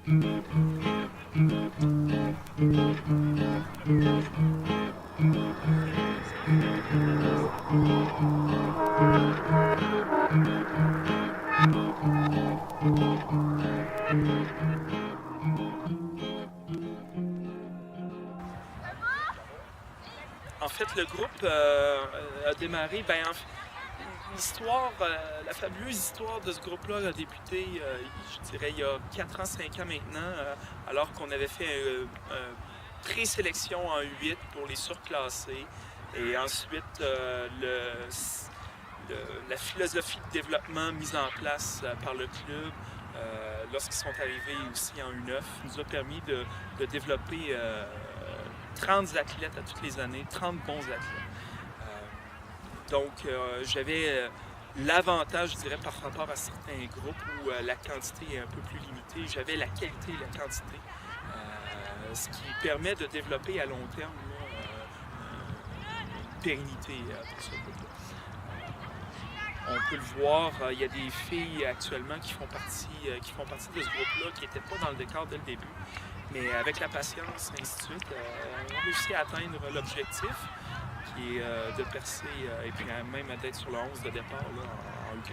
En fait, le groupe a démarré, l'histoire, la fabuleuse histoire de ce groupe-là a débuté, je dirais, il y a 4 ans, 5 ans maintenant, alors qu'on avait fait une présélection en U8 pour les surclassés. Et ensuite, la philosophie de développement mise en place par le club, lorsqu'ils sont arrivés aussi en U9, nous a permis de développer 30 athlètes à toutes les années, 30 bons athlètes. Donc, j'avais l'avantage, je dirais, par rapport à certains groupes où la quantité est un peu plus limitée. J'avais la qualité et la quantité, ce qui permet de développer à long terme une pérennité pour ce groupe-là. On peut le voir, il y a des filles actuellement qui font partie de ce groupe-là, qui n'étaient pas dans le décor dès le début. Mais avec la patience, et ainsi de suite, on a réussi à atteindre l'objectif, qui est de percer et puis même d'être sur le 11 de départ là, en U14-3.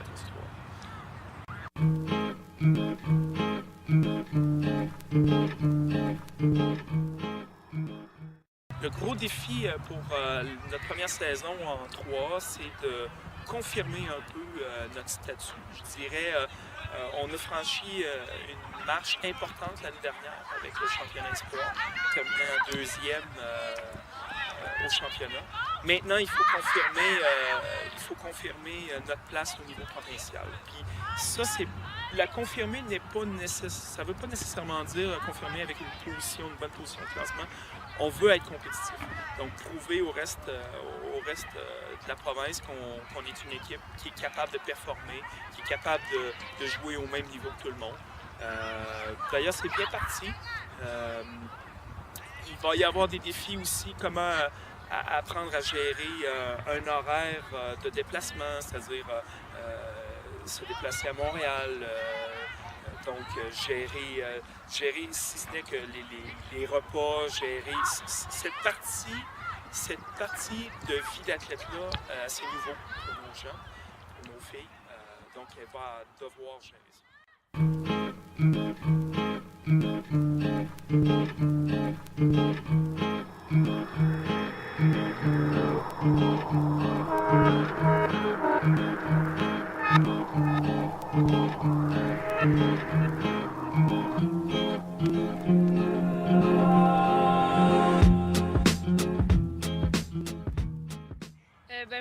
Le gros défi pour notre première saison en 3, c'est de confirmer un peu notre statut. Je dirais, on a franchi une marche importante l'année dernière avec le championnat espoir, terminant deuxième au championnat. Maintenant, il faut confirmer notre place au niveau provincial. Puis ça, la confirmer ça ne veut pas nécessairement dire confirmer avec une bonne position de classement. On veut être compétitif. Donc, prouver au reste de la province qu'on est une équipe qui est capable de performer, qui est capable de jouer au même niveau que tout le monde. D'ailleurs, c'est bien parti. Il va y avoir des défis aussi, comment apprendre à gérer un horaire de déplacement, c'est-à-dire se déplacer à Montréal, donc gérer, si ce n'est que les repas, gérer cette partie de vie d'athlète-là, c'est nouveau pour nos gens, pour nos filles, donc elle va devoir gérer ça.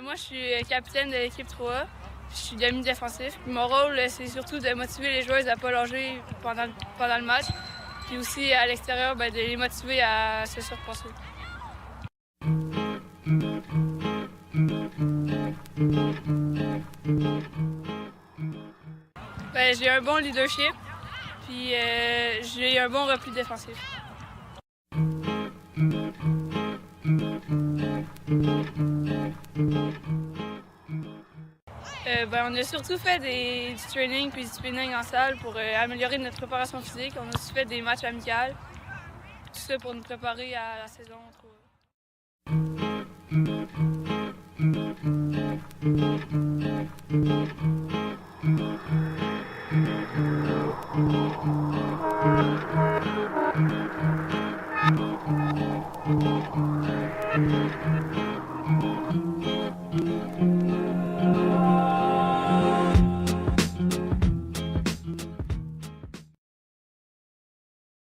Moi, je suis capitaine de l'équipe 3. Je suis demi-défensif. Mon rôle, c'est surtout de motiver les joueuses à ne pas lâcher pendant le match. Puis aussi, à l'extérieur, de les motiver à se surpasser. J'ai un bon leadership, puis j'ai un bon repli défensif. On a surtout fait du training puis du spinning en salle pour améliorer notre préparation physique. On a aussi fait des matchs amicaux, tout ça pour nous préparer à la saison 3.